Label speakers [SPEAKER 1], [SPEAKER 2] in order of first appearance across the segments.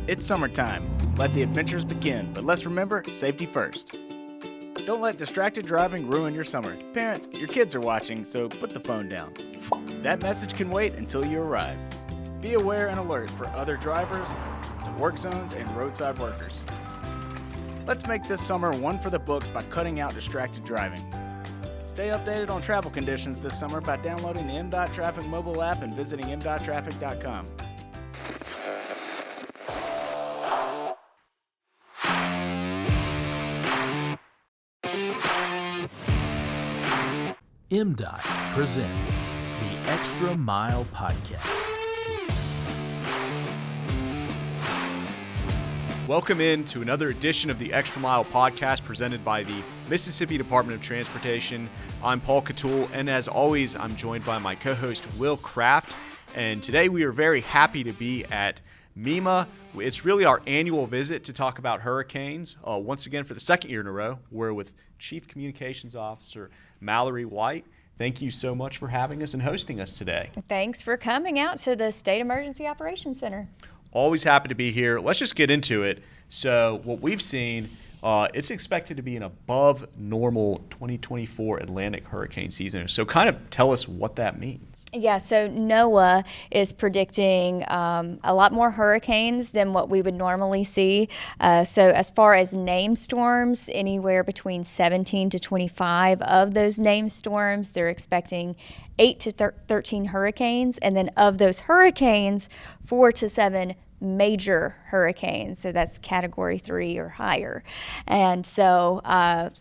[SPEAKER 1] It's summertime. Let the adventures begin, but let's remember safety first. Don't let distracted driving ruin your summer. Parents, your kids are watching, so put the phone down. That message can wait until you arrive. Be aware and alert for other drivers, work zones, and roadside workers. Let's make this summer one for the books by cutting out distracted driving. Stay updated on travel conditions this summer by downloading the MDOT Traffic mobile app and visiting mdottraffic.com.
[SPEAKER 2] MDOT presents the Extra Mile Podcast.
[SPEAKER 3] Welcome in to another edition of the Extra Mile Podcast presented by the Mississippi Department of Transportation. I'm Paul Catul, and as always, I'm joined by my co-host, Will Kraft. And today we are very happy to be at MEMA. It's really our annual visit to talk about hurricanes. Once again, for the second year in a row, we're with Chief Communications Officer Malary White. Thank you so much for having us and hosting us today.
[SPEAKER 4] Thanks for coming out to the State Emergency Operations Center.
[SPEAKER 3] Always happy to be here. Let's just get into it. So what we've seen, it's expected to be an above normal 2024 Atlantic hurricane season. So kind of tell us what that means.
[SPEAKER 4] Yeah, so NOAA is predicting a lot more hurricanes than what we would normally see. So as far as named storms, anywhere between 17 to 25 of those named storms, they're expecting 8 to 13 hurricanes. And then of those hurricanes, 4 to 7 major hurricanes, so that's category 3 or higher. And so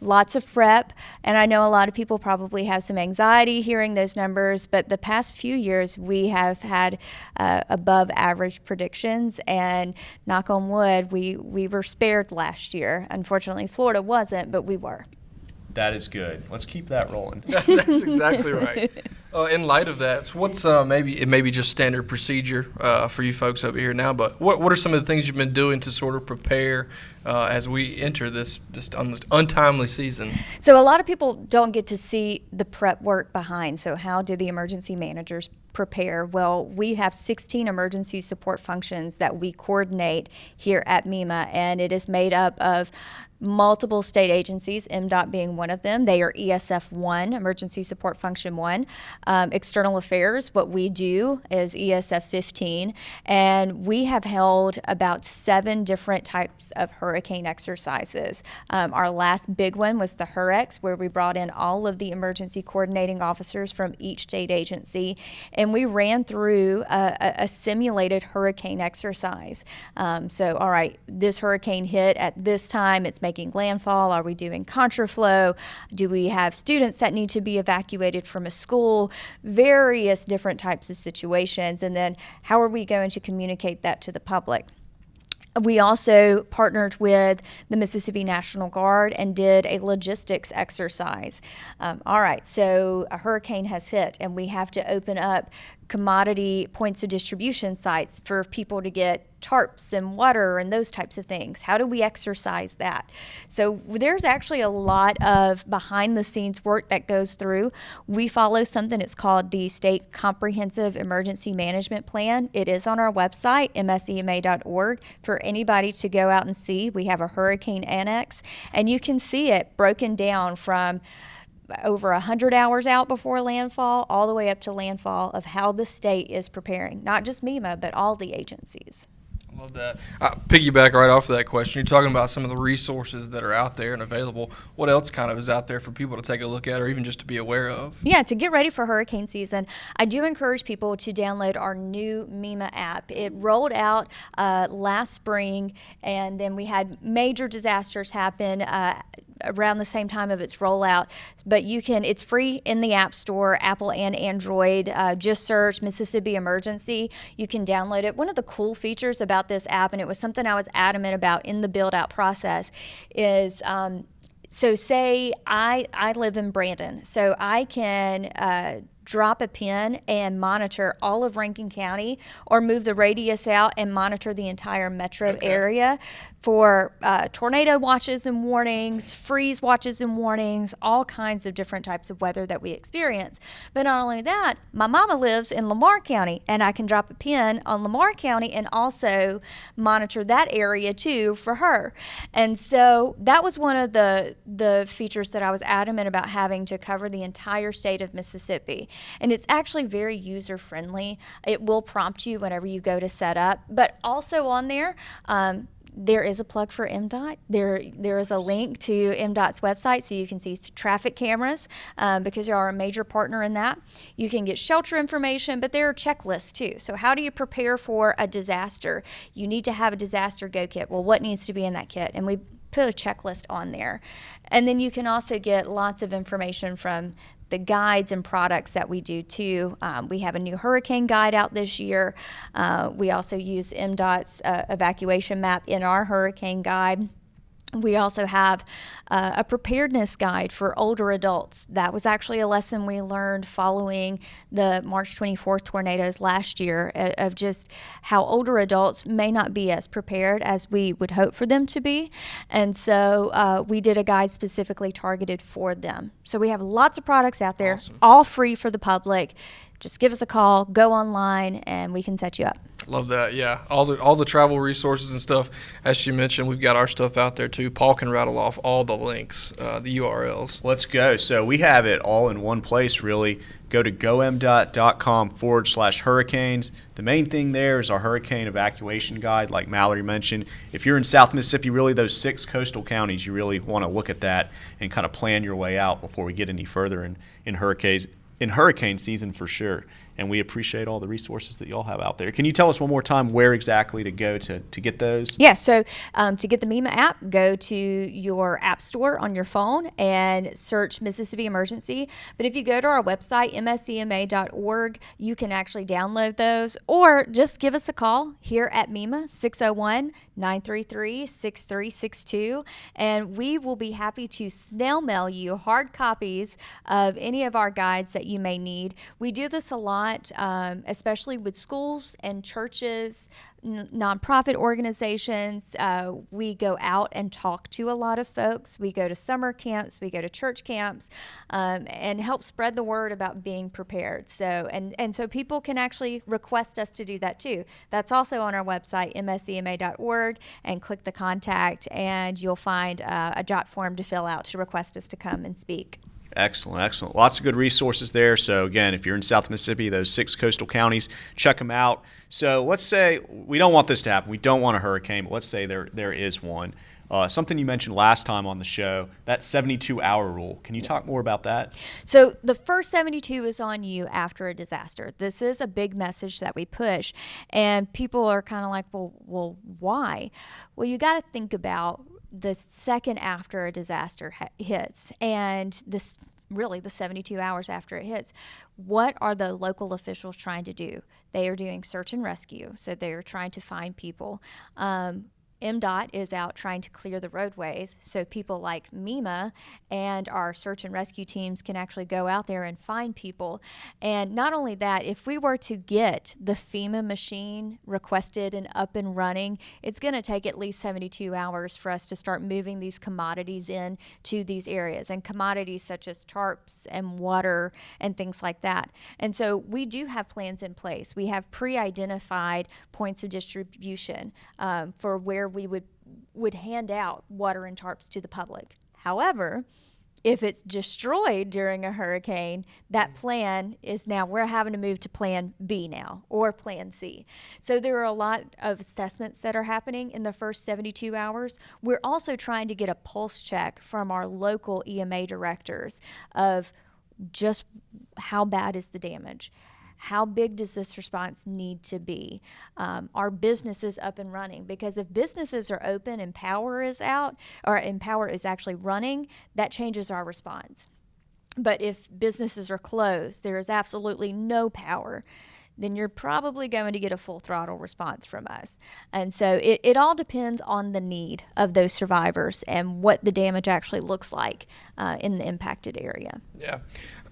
[SPEAKER 4] lots of prep, and I know a lot of people probably have some anxiety hearing those numbers, but the past few years we have had above average predictions, and knock on wood, we were spared last year. Unfortunately, Florida wasn't, but we were.
[SPEAKER 3] That is good. Let's keep that rolling.
[SPEAKER 5] That's exactly right. In light of that, so what's maybe just standard procedure for you folks over here now, but what are some of the things you've been doing to sort of prepare as we enter this untimely season?
[SPEAKER 4] So a lot of people don't get to see the prep work behind. So how do the emergency managers prepare? Well, we have 16 emergency support functions that we coordinate here at MEMA, and it is made up of multiple state agencies, MDOT being one of them. They are ESF 1, Emergency Support Function 1. External Affairs, what we do is ESF 15. And we have held about 7 different types of hurricane exercises. Our last big one was the HUREX, where we brought in all of the emergency coordinating officers from each state agency. And we ran through a simulated hurricane exercise. So, all right, this hurricane hit at this time, it's making landfall. Are we doing contraflow? Do we have students that need to be evacuated from a school? Various different types of situations. And then how are we going to communicate that to the public? We also partnered with the Mississippi National Guard and did a logistics exercise. All right, so a hurricane has hit and we have to open up commodity points of distribution sites for people to get tarps and water and those types of things. How do we exercise that? So there's actually a lot of behind the scenes work that goes through. We follow something that's called the State Comprehensive Emergency Management Plan. It is on our website, msema.org, for anybody to go out and see. We have a hurricane annex, and you can see it broken down from over 100 hours out before landfall all the way up to landfall of how the state is preparing, not just MEMA, but all the agencies.
[SPEAKER 5] I love that. Piggyback right off of that question. You're talking about some of the resources that are out there and available. What else kind of is out there for people to take a look at or even just to be aware of?
[SPEAKER 4] Yeah, to get ready for hurricane season, I do encourage people to download our new MEMA app. It rolled out last spring, and then we had major disasters happen around the same time of its rollout, but it's free in the App Store, Apple and Android. Just search Mississippi Emergency. You can download it. One of the cool features about this app, and it was something I was adamant about in the build-out process, is so say I live in Brandon, so I can drop a pin and monitor all of Rankin County, or move the radius out and monitor the entire metro area for tornado watches and warnings, freeze watches and warnings, all kinds of different types of weather that we experience. But not only that, my mama lives in Lamar County, and I can drop a pin on Lamar County and also monitor that area too for her. And so that was one of the features that I was adamant about having to cover the entire state of Mississippi. And it's actually very user friendly. It will prompt you whenever you go to set up, but also on there, there is a plug for MDOT. There is a link to MDOT's website so you can see traffic cameras because you are a major partner in that. You can get shelter information, but there are checklists too. So how do you prepare for a disaster? You need to have a disaster go kit. Well, what needs to be in that kit? And we put a checklist on there. And then you can also get lots of information from the guides and products that we do too. We have a new hurricane guide out this year. We also use MDOT's evacuation map in our hurricane guide. We also have a preparedness guide for older adults. That was actually a lesson we learned following the March 24th tornadoes last year, of just how older adults may not be as prepared as we would hope for them to be. And so we did a guide specifically targeted for them. So we have lots of products out there, all free for the public. Just give us a call, go online, and we can set you up.
[SPEAKER 5] Love that. Yeah, all the travel resources and stuff. As she mentioned, we've got our stuff out there too. Paul can rattle off all the links, the URLs.
[SPEAKER 3] Let's go. So we have it all in one place, really. Go to gomdot.com/hurricanes. The main thing there is our hurricane evacuation guide, like Malary mentioned. If you're in South Mississippi, really those 6 coastal counties, you really want to look at that and kind of plan your way out before we get any further in hurricane season for sure. And we appreciate all the resources that y'all have out there. Can you tell us one more time where exactly to go to get those?
[SPEAKER 4] Yeah, so to get the MEMA app, go to your app store on your phone and search Mississippi Emergency. But if you go to our website, mscma.org, you can actually download those, or just give us a call here at MEMA, 601-933-6362, and we will be happy to snail mail you hard copies of any of our guides that you may need. We do this a lot, especially with schools and churches, nonprofit organizations. We go out and talk to a lot of folks. We go to summer camps, we go to church camps, and help spread the word about being prepared. So and so people can actually request us to do that too. That's also on our website, mscma.org, and click the contact, and you'll find a jot form to fill out to request us to come and speak.
[SPEAKER 3] Excellent. Lots of good resources there. So again, if you're in South Mississippi, those 6 coastal counties, check them out. So let's say we don't want this to happen. We don't want a hurricane, but let's say there is one. Something you mentioned last time on the show, that 72-hour rule. Can you talk more about that?
[SPEAKER 4] So the first 72 is on you after a disaster. This is a big message that we push, and people are kind of like, well, why? Well, you got to think about the second after a disaster hits, and this really the 72 hours after it hits. What are the local officials trying to do? They are doing search and rescue, so they are trying to find people. MDOT is out trying to clear the roadways so people like MEMA and our search and rescue teams can actually go out there and find people. And not only that, if we were to get the FEMA machine requested and up and running, it's going to take at least 72 hours for us to start moving these commodities in to these areas, and commodities such as tarps and water and things like that. And so we do have plans in place. We have pre-identified points of distribution for where we would hand out water and tarps to the public. However, if it's destroyed during a hurricane, that plan is now, we're having to move to plan B now, or plan C. So there are a lot of assessments that are happening in the first 72 hours. We're also trying to get a pulse check from our local EMA directors of just how bad is the damage. How big does this response need to be? Are businesses up and running? Because if businesses are open and power is out, and power is actually running, that changes our response. But if businesses are closed, there is absolutely no power, then you're probably going to get a full throttle response from us. And so it all depends on the need of those survivors and what the damage actually looks like in the impacted area.
[SPEAKER 5] Yeah.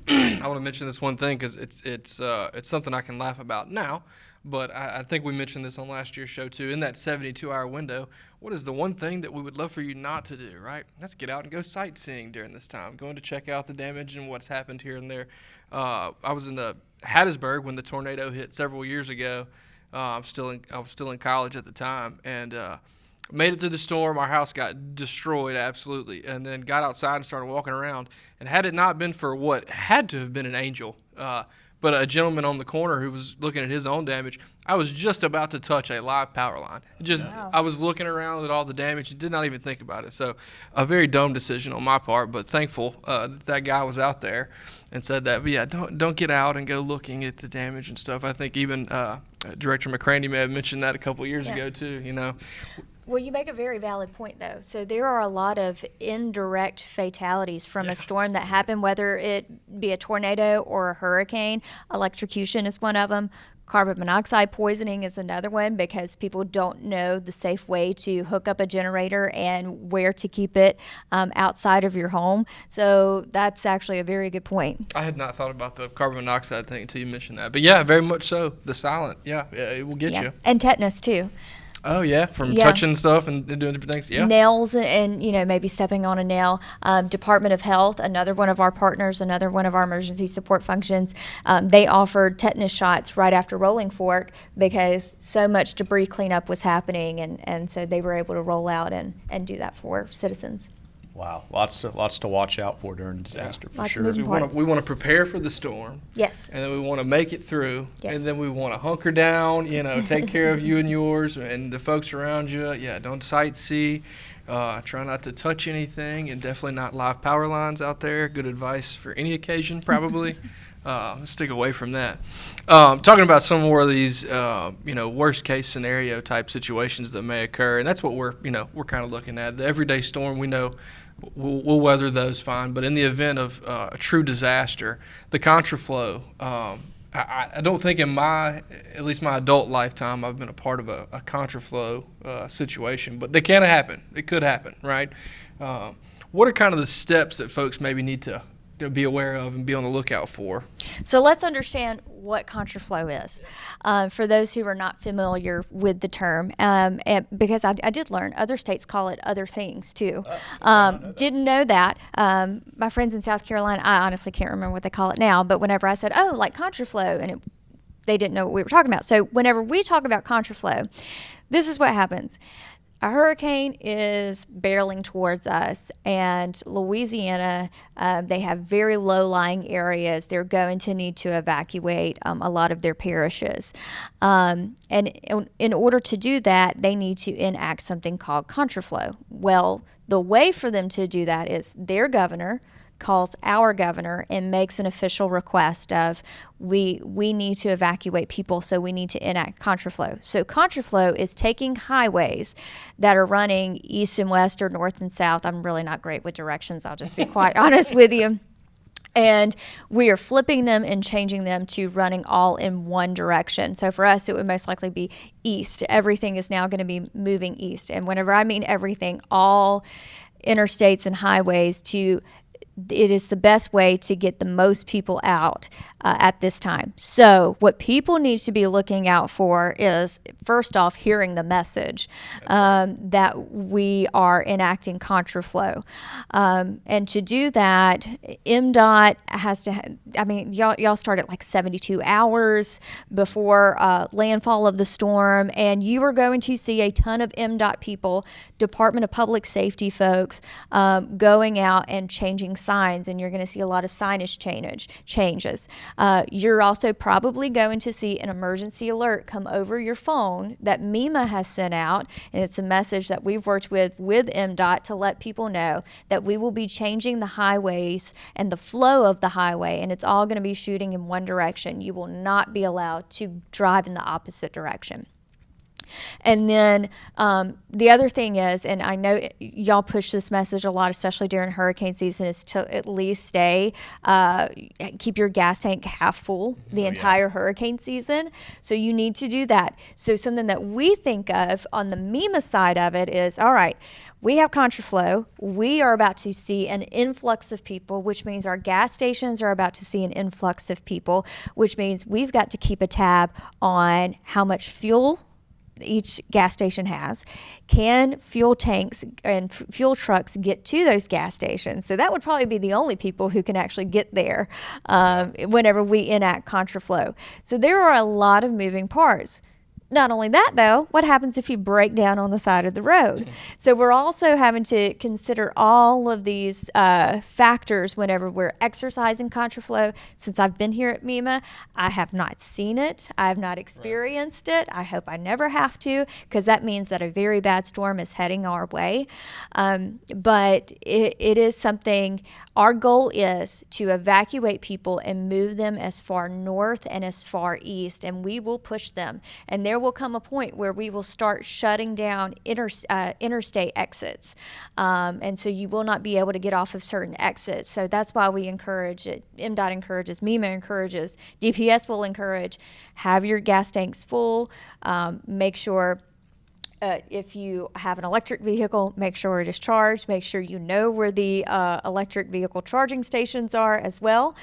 [SPEAKER 5] I want to mention this one thing because it's something I can laugh about now, but I think we mentioned this on last year's show too. In that 72-hour window, what is the one thing that we would love for you not to do, right? Let's get out and go sightseeing during this time, going to check out the damage and what's happened here and there. I was in Hattiesburg when the tornado hit several years ago. I was still in college at the time, and made it through the storm. Our house got destroyed absolutely, and then got outside and started walking around. And had it not been for what had to have been an angel, but a gentleman on the corner who was looking at his own damage, I was just about to touch a live power line. I was looking around at all the damage, did not even think about it. So a very dumb decision on my part, but thankful that guy was out there and said that. But yeah, don't get out and go looking at the damage and stuff. I think even Director McCraney may have mentioned that a couple years ago too,
[SPEAKER 4] Well, you make a very valid point, though. So there are a lot of indirect fatalities from a storm that happen, whether it be a tornado or a hurricane. Electrocution is one of them. Carbon monoxide poisoning is another one because people don't know the safe way to hook up a generator and where to keep it outside of your home. So that's actually a very good point.
[SPEAKER 5] I had not thought about the carbon monoxide thing until you mentioned that. But yeah, very much so. The silent, it will get you.
[SPEAKER 4] And tetanus, too.
[SPEAKER 5] Oh, yeah, from touching stuff and doing different things, yeah.
[SPEAKER 4] Nails and maybe stepping on a nail. Department of Health, another one of our partners, another one of our emergency support functions, they offered tetanus shots right after Rolling Fork because so much debris cleanup was happening, and so they were able to roll out and do that for citizens.
[SPEAKER 3] Wow, lots to watch out for during disaster, for
[SPEAKER 4] Lots of
[SPEAKER 3] sure.
[SPEAKER 4] moving parts.
[SPEAKER 5] We want to prepare for the storm.
[SPEAKER 4] Yes.
[SPEAKER 5] And then we want to make it through.
[SPEAKER 4] Yes.
[SPEAKER 5] And then we want to hunker down, take care of you and yours and the folks around you. Yeah, don't sightsee. Try not to touch anything, and definitely not live power lines out there. Good advice for any occasion, probably. Stick away from that. Talking about some more of these, worst case scenario type situations that may occur, and that's what we're kind of looking at. The everyday storm, we know we'll weather those fine, but in the event of a true disaster, the contraflow. I don't think in at least my adult lifetime, I've been a part of a contraflow situation, but they can happen. It could happen, right? What are kind of the steps that folks maybe need to be aware of and be on the lookout for?
[SPEAKER 4] So let's understand what contraflow is for those who are not familiar with the term, and because I did learn other states call it other things too. Didn't know that. My friends in South Carolina, I honestly can't remember what they call it now, but whenever I said, like contraflow, and they didn't know what we were talking about. So whenever we talk about contraflow, this is what happens. A hurricane is barreling towards us, and Louisiana, they have very low-lying areas. They're going to need to evacuate a lot of their parishes. And in order to do that, they need to enact something called contraflow. Well, the way for them to do that is their governor calls our governor and makes an official request of we need to evacuate people, so we need to enact contraflow. So contraflow is taking highways that are running east and west or north and south. I'm really not great with directions, I'll just be quite honest with you. And we are flipping them and changing them to running all in one direction. So for us, it would most likely be east. Everything is now going to be moving east. And whenever I mean everything, all interstates and highways it is the best way to get the most people out at this time. So what people need to be looking out for is, first off, hearing the message that we are enacting contraflow. And to do that, MDOT has to, y'all start at like 72 hours before landfall of the storm, and you are going to see a ton of MDOT people, Department of Public Safety folks, going out and changing signs, and you're going to see a lot of signage changes. You're also probably going to see an emergency alert come over your phone that MEMA has sent out, and it's a message that we've worked with MDOT to let people know that we will be changing the highways and the flow of the highway, and it's all going to be shooting in one direction. You will not be allowed to drive in the opposite direction. And then the other thing is, and I know y'all push this message a lot, especially during hurricane season, is to at least keep your gas tank half full the entire hurricane season. So you need to do that. So something that we think of on the MEMA side of it is, all right, we have contraflow. We are about to see an influx of people, which means our gas stations are about to see an influx of people, which means we've got to keep a tab on how much fuel each gas station has. Can fuel tanks and fuel trucks get to those gas stations? So that would probably be the only people who can actually get there whenever we enact contraflow. So there are a lot of moving parts. Not only that, though, what happens if you break down on the side of the road? So we're also having to consider all of these factors whenever we're exercising contraflow. Since I've been here at MEMA, I have not seen it. I have not experienced it. I hope I never have to, because that means that a very bad storm is heading our way. But it is something, our goal is to evacuate people and move them as far north and as far east, and we will push them. And there will come a point where we will start shutting down interstate exits. And so you will not be able to get off of certain exits. So that's why we encourage it. MDOT encourages, MEMA encourages, DPS will encourage, have your gas tanks full. Make sure if you have an electric vehicle, make sure it is charged. Make sure you know where the electric vehicle charging stations are as well.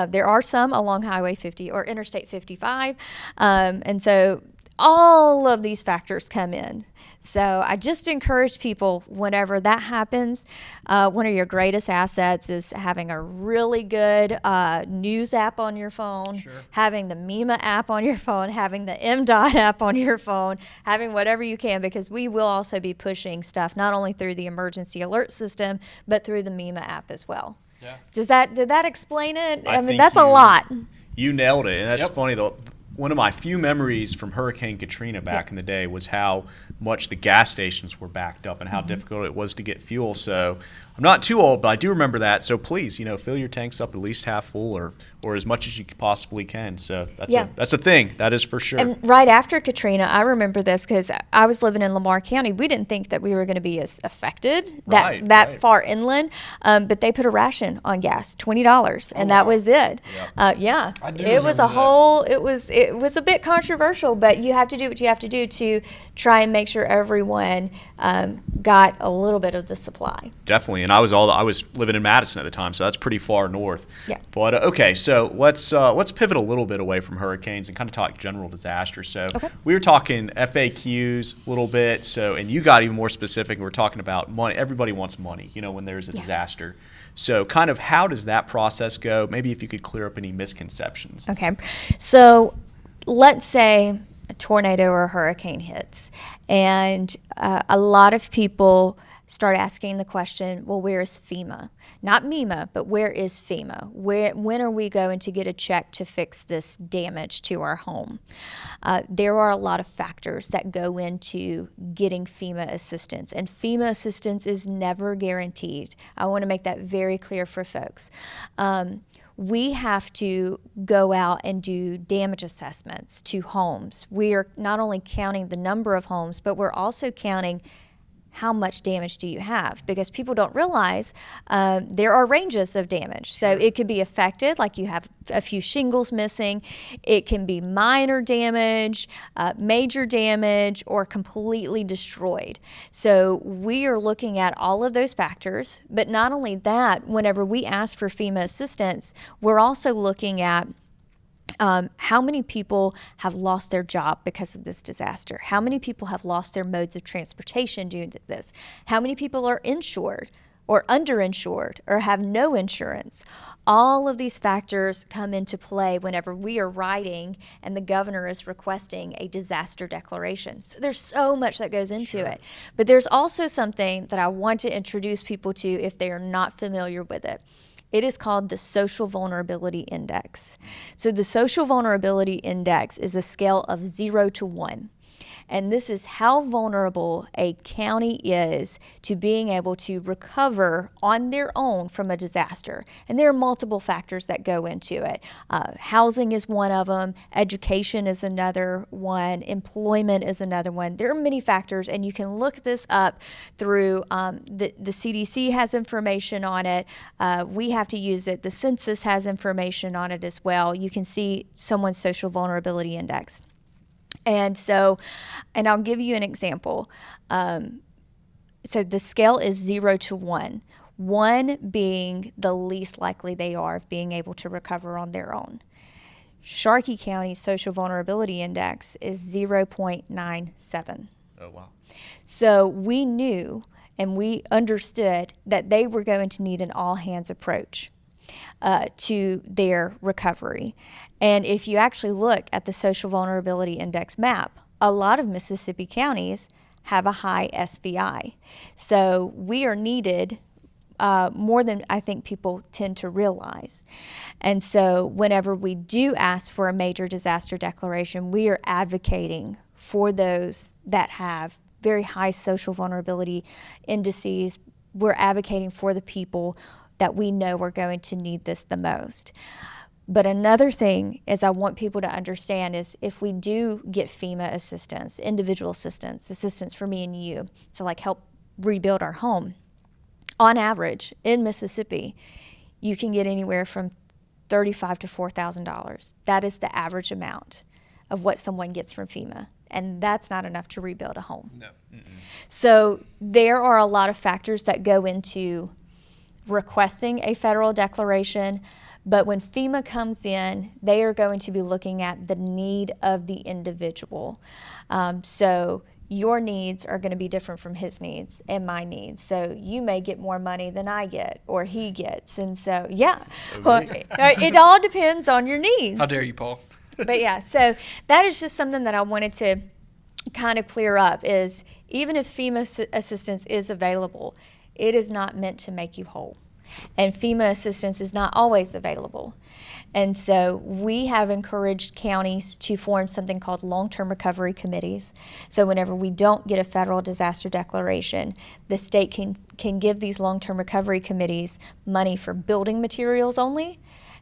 [SPEAKER 4] There are some along Highway 50 or Interstate 55. And so all of these factors come in. So I just encourage people, whenever that happens, one of your greatest assets is having a really good news app on your phone, having the MEMA app on your phone, having the MDOT app on your phone, having whatever you can, because we will also be pushing stuff not only through the emergency alert system, but through the MEMA app as well. Yeah. Did that explain it? I mean, that's a lot.
[SPEAKER 3] You nailed it. And that's funny, though. One of my few memories from Hurricane Katrina back in the day was how much the gas stations were backed up and how difficult it was to get fuel. So I'm not too old, but I do remember that. So please, fill your tanks up at least half full or as much as you possibly can. So that's a thing. That is for sure.
[SPEAKER 4] And right after Katrina, I remember this because I was living in Lamar County. We didn't think that we were going to be as affected that far inland, but they put a ration on gas, $20, and that was it. It was it was a bit controversial, but you have to do what you have to do to try and make sure everyone got a little bit of the supply.
[SPEAKER 3] Definitely, and I was living in Madison at the time, so that's pretty far north.
[SPEAKER 4] Yeah.
[SPEAKER 3] But okay, so let's pivot a little bit away from hurricanes and kind of talk general disasters. So we were talking FAQs a little bit. So and you got even more specific. We're talking about money. Everybody wants money, when there's a disaster. So kind of how does that process go? Maybe if you could clear up any misconceptions.
[SPEAKER 4] Okay, so let's say a tornado or a hurricane hits, and a lot of people start asking the question, well, where is FEMA? Not MEMA, but where is FEMA? When are we going to get a check to fix this damage to our home? There are a lot of factors that go into getting FEMA assistance, and FEMA assistance is never guaranteed. I want to make that very clear for folks. We have to go out and do damage assessments to homes. We are not only counting the number of homes, but we're also counting how much damage do you have, because people don't realize there are ranges of damage. So it could be affected, like you have a few shingles missing. It can be minor damage, major damage, or completely destroyed. So we are looking at all of those factors, but not only that, whenever we ask for FEMA assistance, we're also looking at how many people have lost their job because of this disaster? How many people have lost their modes of transportation due to this? How many people are insured or underinsured or have no insurance? All of these factors come into play whenever we are writing and the governor is requesting a disaster declaration. So there's so much that goes into it. But there's also something that I want to introduce people to if they are not familiar with it. It is called the Social Vulnerability Index. So the Social Vulnerability Index is a scale of 0 to 1. And this is how vulnerable a county is to being able to recover on their own from a disaster. And there are multiple factors that go into it. Housing is one of them. Education is another one. Employment is another one. There are many factors, and you can look this up through the CDC has information on it. We have to use it. The census has information on it as well. You can see someone's social vulnerability index. And I'll give you an example. So the scale is 0 to 1. 1 being the least likely they are of being able to recover on their own. Sharkey County's social vulnerability index is 0.97.
[SPEAKER 3] Oh, wow.
[SPEAKER 4] So we knew and we understood that they were going to need an all-hands approach to their recovery. And if you actually look at the social vulnerability index map, a lot of Mississippi counties have a high SVI. So we are needed more than I think people tend to realize. And so whenever we do ask for a major disaster declaration, we are advocating for those that have very high social vulnerability indices. We're advocating for the people that we know are going to need this the most. But another thing is I want people to understand is if we do get FEMA assistance, individual assistance for me and you, to like help rebuild our home, on average in Mississippi, you can get anywhere from $35,000 to $4,000. That is the average amount of what someone gets from FEMA. And that's not enough to rebuild a home.
[SPEAKER 5] No.
[SPEAKER 4] So there are a lot of factors that go into requesting a federal declaration, but when FEMA comes in, they are going to be looking at the need of the individual. So your needs are going to be different from his needs and my needs. So you may get more money than I get or he gets. And so, well, it all depends on your needs.
[SPEAKER 5] How dare you, Paul?
[SPEAKER 4] But yeah, so that is just something that I wanted to kind of clear up is even if FEMA assistance is available, it is not meant to make you whole. And FEMA assistance is not always available. And so we have encouraged counties to form something called long-term recovery committees. So whenever we don't get a federal disaster declaration, the state can give these long-term recovery committees money for building materials only.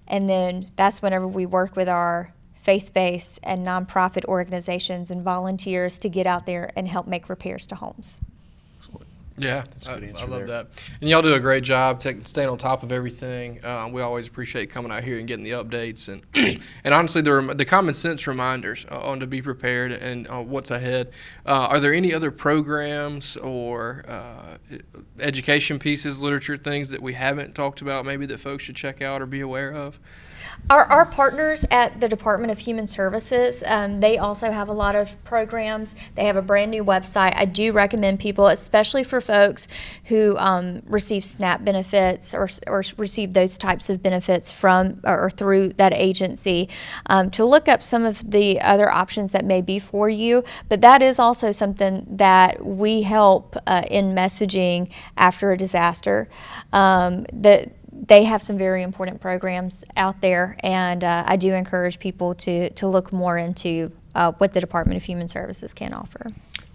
[SPEAKER 4] And then that's whenever we work with our faith-based and nonprofit organizations and volunteers to get out there and help make repairs to homes.
[SPEAKER 5] Yeah,
[SPEAKER 3] That's a good
[SPEAKER 5] I
[SPEAKER 3] answer
[SPEAKER 5] love
[SPEAKER 3] there.
[SPEAKER 5] that. And y'all do a great job staying on top of everything. We always appreciate coming out here and getting the updates and and honestly the common sense reminders on to be prepared and what's ahead. Are there any other programs or education pieces, literature, things that we haven't talked about maybe that folks should check out or be aware of?
[SPEAKER 4] Our partners at the Department of Human Services, they also have a lot of programs. They have a brand new website. I do recommend people, especially for folks who receive SNAP benefits or receive those types of benefits from or through that agency, to look up some of the other options that may be for you. But that is also something that we help in messaging after a disaster. They have some very important programs out there, and I do encourage people to look more into what the Department of Human Services can offer.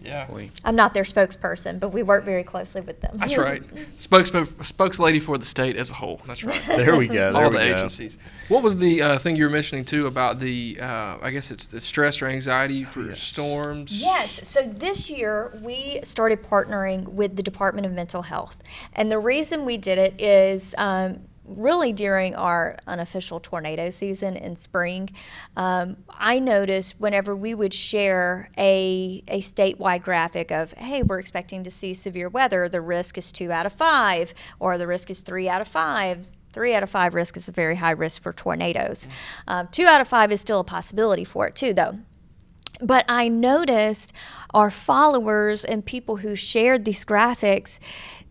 [SPEAKER 5] Yeah.
[SPEAKER 4] I'm not their spokesperson, but we work very closely with them.
[SPEAKER 5] That's right. Spokeslady for the state as a whole. That's right.
[SPEAKER 3] There we go.
[SPEAKER 5] All the agencies. What was the thing you were mentioning too about the, I guess it's the stress or anxiety for storms?
[SPEAKER 4] Yes. So this year we started partnering with the Department of Mental Health. And the reason we did it is really during our unofficial tornado season in spring. I noticed whenever we would share a statewide graphic of, hey, we're expecting to see severe weather, the risk is 2 out of 5, or the risk is 3 out of 5. 3 out of 5 risk is a very high risk for tornadoes. 2 out of 5 is still a possibility for it too, though. But I noticed our followers and people who shared these graphics,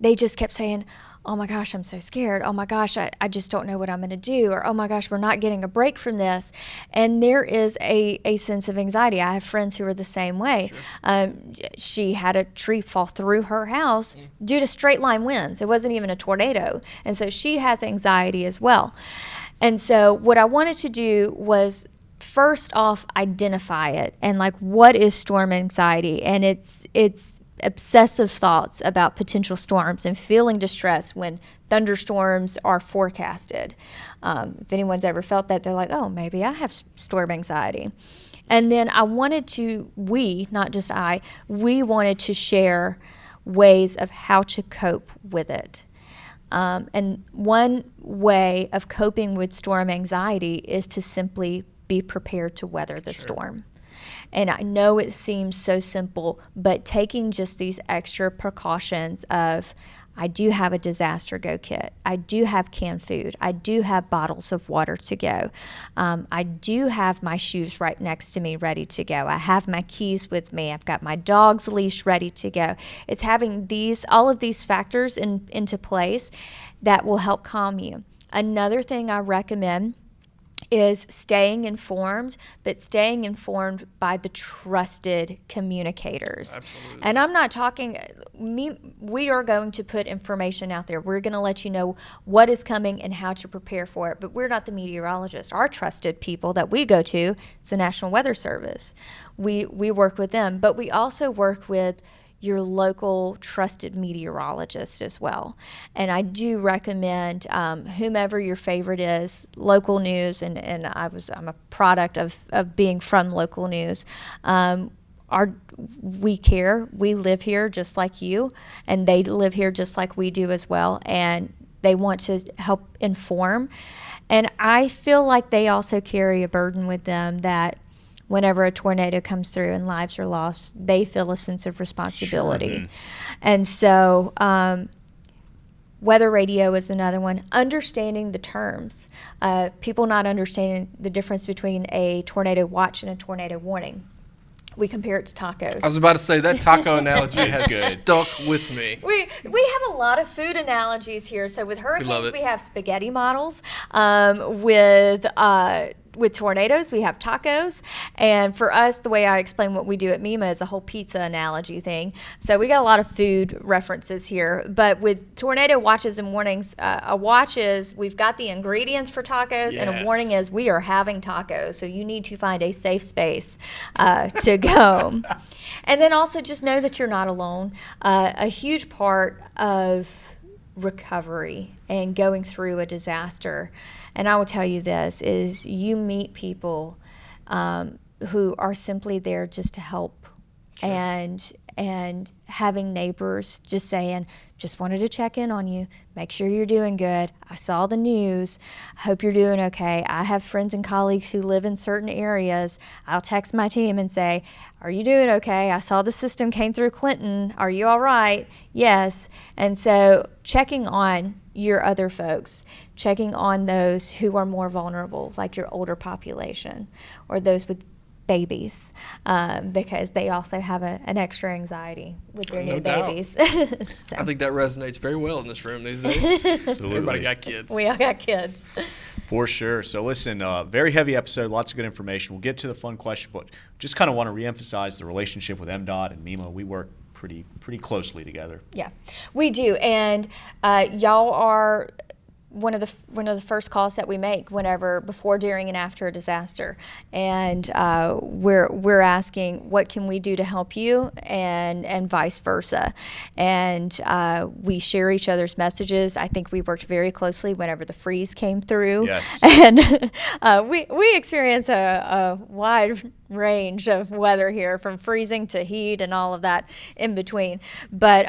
[SPEAKER 4] they just kept saying, oh my gosh, I'm so scared. Oh my gosh, I just don't know what I'm going to do. Or, oh my gosh, we're not getting a break from this. And there is a sense of anxiety. I have friends who are the same way. Sure. She had a tree fall through her house due to straight line winds. It wasn't even a tornado. And so she has anxiety as well. And so what I wanted to do was first off, identify it, and like, what is storm anxiety? And it's obsessive thoughts about potential storms and feeling distressed when thunderstorms are forecasted. If anyone's ever felt that, they're like, oh, maybe I have storm anxiety. And then we wanted to share ways of how to cope with it. And one way of coping with storm anxiety is to simply be prepared to weather the storm. And I know it seems so simple, but taking just these extra precautions of, I do have a disaster go kit. I do have canned food. I do have bottles of water to go. I do have my shoes right next to me ready to go. I have my keys with me. I've got my dog's leash ready to go. It's having all of these factors into place that will help calm you. Another thing I recommend is staying informed, but staying informed by the trusted communicators.
[SPEAKER 5] Absolutely.
[SPEAKER 4] And I'm not talking, we are going to put information out there. We're going to let you know what is coming and how to prepare for it, but we're not the meteorologists. Our trusted people that we go to, it's the National Weather Service. We work with them, but we also work with your local trusted meteorologist as well. And I do recommend whomever your favorite is, local news, and I'm a product of being from local news. We care. We live here just like you, and they live here just like we do as well, and they want to help inform. And I feel like they also carry a burden with them that whenever a tornado comes through and lives are lost, they feel a sense of responsibility. Sure. And so weather radio is another one. Understanding the terms. People not understanding the difference between a tornado watch and a tornado warning. We compare it to tacos.
[SPEAKER 5] I was about to say, that taco analogy has stuck with me.
[SPEAKER 4] We have a lot of food analogies here. So with hurricanes, we have spaghetti models. With tornadoes, we have tacos. And for us, the way I explain what we do at MEMA is a whole pizza analogy thing. So we got a lot of food references here. But with tornado watches and warnings, a watch is we've got the ingredients for tacos, and a warning is we are having tacos. So you need to find a safe space to go. And then also just know that you're not alone. A huge part of recovery and going through a disaster, and I will tell you this, is you meet people who are simply there just to help. Sure. And having neighbors just saying, just wanted to check in on you, make sure you're doing good. I saw the news. I hope you're doing okay. I have friends and colleagues who live in certain areas. I'll text my team and say, are you doing okay? I saw the system came through Clinton. Are you all right? Yes. And so checking on your other folks, checking on those who are more vulnerable, like your older population or those with babies, because they also have an extra anxiety with their new babies. So.
[SPEAKER 5] I think that resonates very well in this room these days. Absolutely. Everybody got kids.
[SPEAKER 4] We all got kids.
[SPEAKER 3] For sure. So listen, very heavy episode, lots of good information. We'll get to the fun question, but just kind of want to reemphasize the relationship with MDOT and MEMA. We work pretty closely together. Yeah,
[SPEAKER 4] we do. And y'all are one of the first calls that we make before, during, and after a disaster, and we're asking what can we do to help you, and vice versa, and we share each other's messages. I think we worked very closely whenever the freeze came through.
[SPEAKER 3] Yes.
[SPEAKER 4] And we experience a wide range of weather here, from freezing to heat and all of that in between, but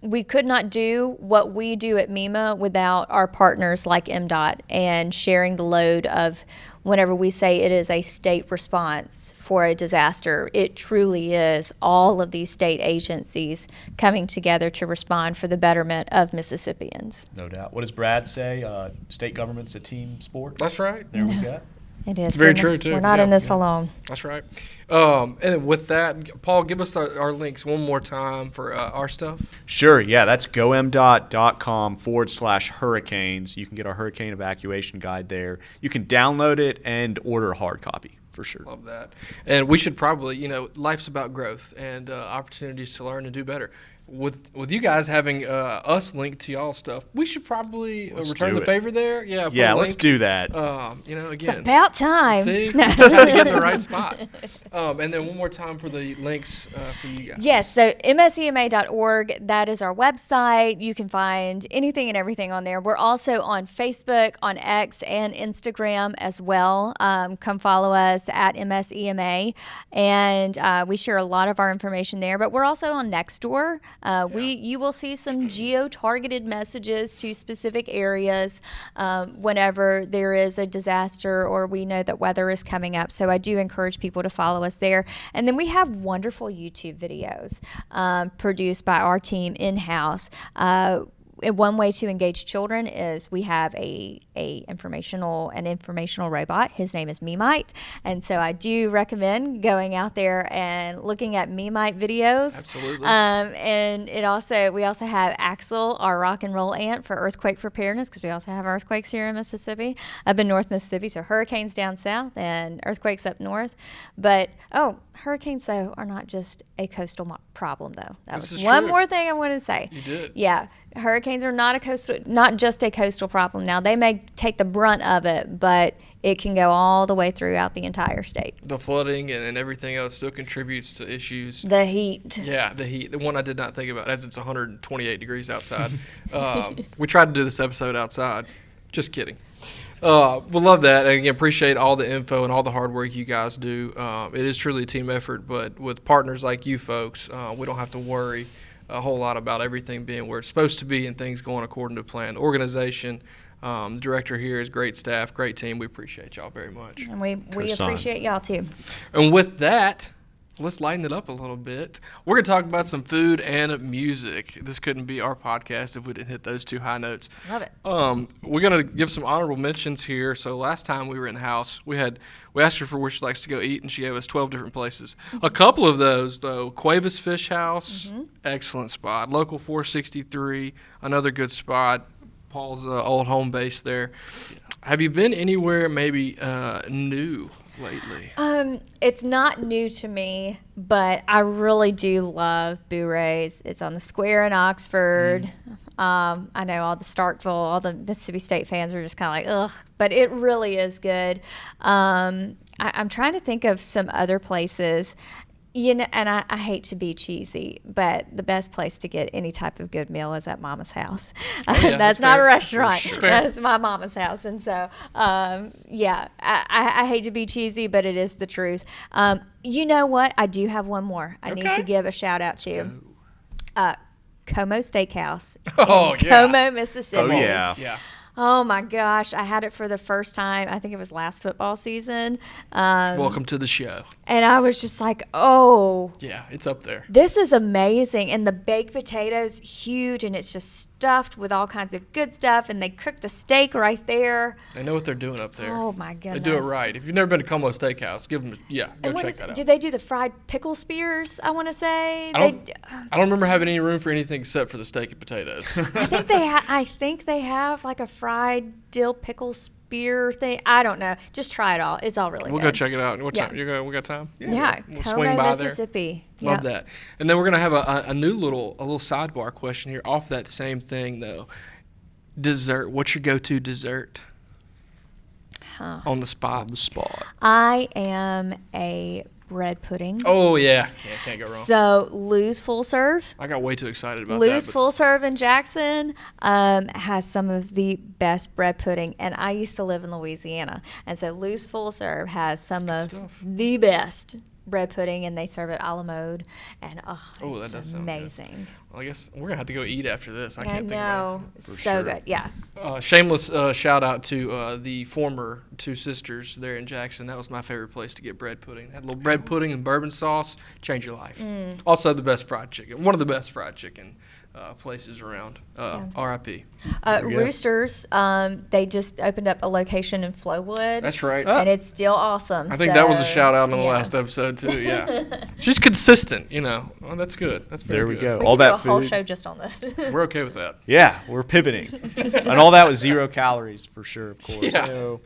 [SPEAKER 4] we could not do what we do at MEMA without our partners like MDOT and sharing the load of whenever we say it is a state response for a disaster, it truly is all of these state agencies coming together to respond for the betterment of Mississippians.
[SPEAKER 3] No doubt. What does Brad say? State government's a team sport?
[SPEAKER 5] That's right.
[SPEAKER 3] There we go.
[SPEAKER 4] It is.
[SPEAKER 5] It's very true, too.
[SPEAKER 4] We're not in this alone.
[SPEAKER 5] That's right. And with that, Paul, give us our links one more time for our stuff.
[SPEAKER 3] Sure. Yeah, that's gomdot.com/hurricanes. You can get our hurricane evacuation guide there. You can download it and order a hard copy. For sure.
[SPEAKER 5] Love that. And we should probably, life's about growth and opportunities to learn and do better. With you guys having us linked to y'all stuff, we should probably return
[SPEAKER 3] do
[SPEAKER 5] the
[SPEAKER 3] it.
[SPEAKER 5] favor there. Yeah, put
[SPEAKER 3] Yeah,
[SPEAKER 5] a
[SPEAKER 3] let's
[SPEAKER 5] link.
[SPEAKER 3] do that.
[SPEAKER 5] Again,
[SPEAKER 4] It's about time.
[SPEAKER 5] see, just got to get in the right spot. And then one more time for the links for you guys.
[SPEAKER 4] Yes, so msema.org, that is our website. You can find anything and everything on there. We're also on Facebook, on X, and Instagram as well. Come follow us at MSEMA, and we share a lot of our information there. But we're also on Nextdoor. You will see some geo-targeted messages to specific areas whenever there is a disaster or we know that weather is coming up. So I do encourage people to follow us there. And then we have wonderful YouTube videos produced by our team in-house. One way to engage children is we have an informational robot. His name is Memite, and so I do recommend going out there and looking at Memite videos.
[SPEAKER 5] Absolutely.
[SPEAKER 4] And we also have Axel, our rock and roll ant for earthquake preparedness, because we also have earthquakes here in Mississippi, up in North Mississippi. So hurricanes down south and earthquakes up north. But hurricanes though are not just a coastal problem though. That
[SPEAKER 5] This
[SPEAKER 4] was
[SPEAKER 5] is
[SPEAKER 4] one
[SPEAKER 5] true.
[SPEAKER 4] more thing I wanted to say.
[SPEAKER 5] You did.
[SPEAKER 4] Yeah. Hurricanes are not just a coastal problem. Now they may take the brunt of it, but it can go all the way throughout the entire state.
[SPEAKER 5] The flooding and everything else still contributes to issues.
[SPEAKER 4] The heat.
[SPEAKER 5] Yeah, the heat. The one I did not think about, as it's 128 degrees outside. We tried to do this episode outside. Just kidding. We love that. And again, appreciate all the info and all the hard work you guys do. It is truly a team effort, but with partners like you folks, we don't have to worry a whole lot about everything being where it's supposed to be and things going according to plan. Organization, the director here is great staff, great team. We appreciate y'all very much.
[SPEAKER 4] And we appreciate y'all too.
[SPEAKER 5] And with that, let's lighten it up a little bit. We're going to talk about some food and music. This couldn't be our podcast if we didn't hit those two high notes.
[SPEAKER 4] Love it.
[SPEAKER 5] We're going to give some honorable mentions here. So last time we were in the house, we asked her for where she likes to go eat, and she gave us 12 different places. A couple of those, though, Cuevas Fish House, excellent spot. Local 463, another good spot. Paul's old home base there. Have you been anywhere maybe new lately?
[SPEAKER 4] It's not new to me, but I really do love Bourret's. It's on the square in Oxford. I know all the Starkville, all the Mississippi State fans are just kind of like, ugh, but it really is good. I'm trying to think of some other places. And I hate to be cheesy, but the best place to get any type of good meal is at Mama's house.
[SPEAKER 5] Yeah,
[SPEAKER 4] that's not
[SPEAKER 5] fair.
[SPEAKER 4] a restaurant.
[SPEAKER 5] That's fair.
[SPEAKER 4] That is my mama's house. And so, I hate to be cheesy, but it is the truth. You know what? I do have one more I need to give a shout out to. Como Steakhouse in Como, Mississippi.
[SPEAKER 3] Oh, yeah.
[SPEAKER 5] Yeah.
[SPEAKER 4] Oh my gosh, I had it for the first time. I think it was last football season.
[SPEAKER 5] Welcome to the show.
[SPEAKER 4] And I was just like, oh,
[SPEAKER 5] Yeah, it's up there.
[SPEAKER 4] this is amazing. And the baked potatoes, huge, and it's just stuffed with all kinds of good stuff. And they cook the steak right there.
[SPEAKER 5] They know what they're doing up there.
[SPEAKER 4] Oh my goodness.
[SPEAKER 5] They do it right. If you've never been to Como Steakhouse, go
[SPEAKER 4] And
[SPEAKER 5] check that out.
[SPEAKER 4] did they do the fried pickle spears, I want to say?
[SPEAKER 5] I don't remember having any room for anything except for the steak and potatoes.
[SPEAKER 4] I think they have like a fried dill pickle spear thing. I don't know. Just try it all. It's all really
[SPEAKER 5] We'll
[SPEAKER 4] good.
[SPEAKER 5] go check it out. What
[SPEAKER 4] Yeah.
[SPEAKER 5] time? We got time?
[SPEAKER 4] Yeah,
[SPEAKER 5] We'll
[SPEAKER 4] Como,
[SPEAKER 5] swing by there.
[SPEAKER 4] Mississippi.
[SPEAKER 5] Love
[SPEAKER 4] Yep.
[SPEAKER 5] that. And then we're gonna have a little sidebar question here off that same thing though. Dessert. What's your go-to dessert? On the spot.
[SPEAKER 4] I am a bread pudding.
[SPEAKER 5] Oh yeah, can't go wrong.
[SPEAKER 4] So Lou's Full Serve.
[SPEAKER 5] I got way too excited about that.
[SPEAKER 4] Lou's
[SPEAKER 5] but
[SPEAKER 4] Full Serve in Jackson has some of the best bread pudding, and I used to live in Louisiana, and so Lou's Full Serve has some of
[SPEAKER 5] stuff.
[SPEAKER 4] the best bread pudding, and they serve it a la mode, and
[SPEAKER 5] Oh,
[SPEAKER 4] it's
[SPEAKER 5] that does sound good.
[SPEAKER 4] amazing.
[SPEAKER 5] Well, I guess we're gonna have to go eat after this. I
[SPEAKER 4] I
[SPEAKER 5] can't think about
[SPEAKER 4] know,
[SPEAKER 5] it.
[SPEAKER 4] so good, yeah.
[SPEAKER 5] Shameless shout out to the former Two Sisters there in Jackson. That was my favorite place to get bread pudding. Had a little bread pudding and bourbon sauce. Change your life. Also the best fried chicken. One of the best fried chicken places around. R.I.P.
[SPEAKER 4] Roosters, they just opened up a location in Flowood.
[SPEAKER 5] That's right.
[SPEAKER 4] And it's still awesome.
[SPEAKER 5] I think that was a
[SPEAKER 4] so,
[SPEAKER 5] shout out on the
[SPEAKER 4] yeah.
[SPEAKER 5] last episode too. Yeah, she's consistent. Well, that's good. That's very
[SPEAKER 3] There we
[SPEAKER 5] good.
[SPEAKER 3] go.
[SPEAKER 4] We
[SPEAKER 3] All
[SPEAKER 4] could do
[SPEAKER 3] that
[SPEAKER 4] a whole
[SPEAKER 3] food.
[SPEAKER 4] show just on this.
[SPEAKER 5] We're okay with that.
[SPEAKER 3] Yeah, we're pivoting. And all that was 0 calories for sure, of course.
[SPEAKER 5] Yeah.
[SPEAKER 3] So,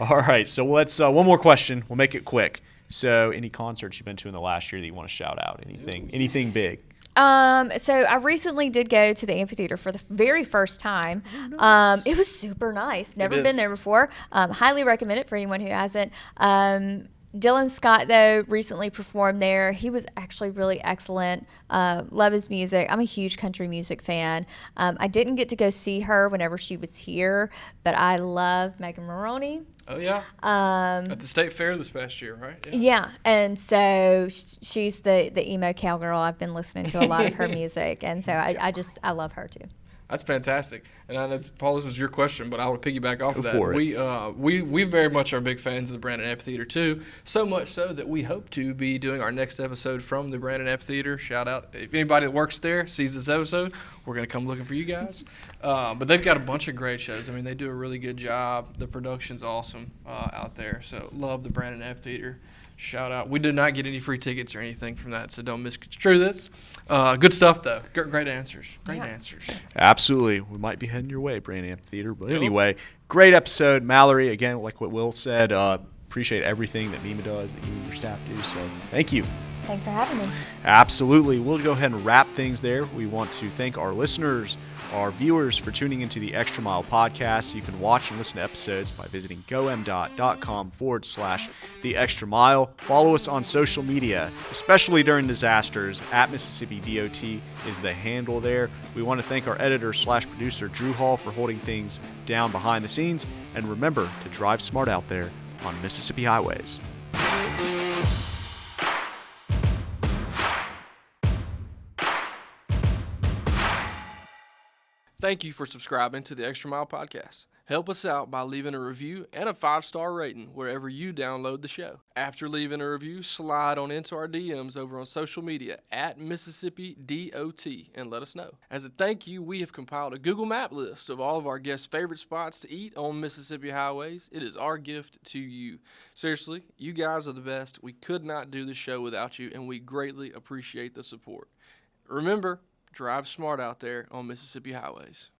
[SPEAKER 3] All right, so let's one more question. We'll make it quick. So, any concerts you've been to in the last year that you want to shout out? Anything big?
[SPEAKER 4] So I recently did go to the amphitheater for the very first time. It was super nice. Never been there before. Highly recommend it for anyone who hasn't. Dylan Scott, though, recently performed there. He was actually really excellent. Love his music. I'm a huge country music fan. I didn't get to go see her whenever she was here, but I love Megan Maroney.
[SPEAKER 5] Oh, yeah. At the state fair this past year, right?
[SPEAKER 4] Yeah, and so she's the emo cowgirl. I've been listening to a lot of her music, and so I love her too.
[SPEAKER 5] That's fantastic. And I know, Paul, this was your question, but I want to piggyback off of that.
[SPEAKER 3] For it.
[SPEAKER 5] We very much are big fans of the Brandon Amphitheater, too. So much so that we hope to be doing our next episode from the Brandon Amphitheater. Shout out. If anybody that works there sees this episode, we're going to come looking for you guys. But they've got a bunch of great shows. I mean, they do a really good job. The production's awesome out there. So love the Brandon Amphitheater. Shout out. We did not get any free tickets or anything from that, so don't misconstrue this. Good stuff, though. Great answers. Great answers.
[SPEAKER 3] Absolutely. We might be heading your way, Brandon Amphitheater. But anyway, great episode. Malary, again, like what Will said, appreciate everything that MEMA does, that you and your staff do. So thank you.
[SPEAKER 4] Thanks for having me.
[SPEAKER 3] Absolutely. We'll go ahead and wrap things there. We want to thank our listeners, our viewers for tuning into the Extra Mile podcast. You can watch and listen to episodes by visiting gomdot.com/the extra mile. Follow us on social media, especially during disasters. At Mississippi DOT is the handle there. We want to thank our editor/producer, Drew Hall, for holding things down behind the scenes. And remember to drive smart out there on Mississippi highways.
[SPEAKER 5] Thank you for subscribing to the Extra Mile Podcast. Help us out by leaving a review and a 5-star rating wherever you download the show. After leaving a review, slide on into our DMs over on social media at Mississippi DOT and let us know. As a thank you, we have compiled a Google Map list of all of our guests' favorite spots to eat on Mississippi highways. It is our gift to you. Seriously, you guys are the best. We could not do the show without you, and we greatly appreciate the support. Remember, drive smart out there on Mississippi highways.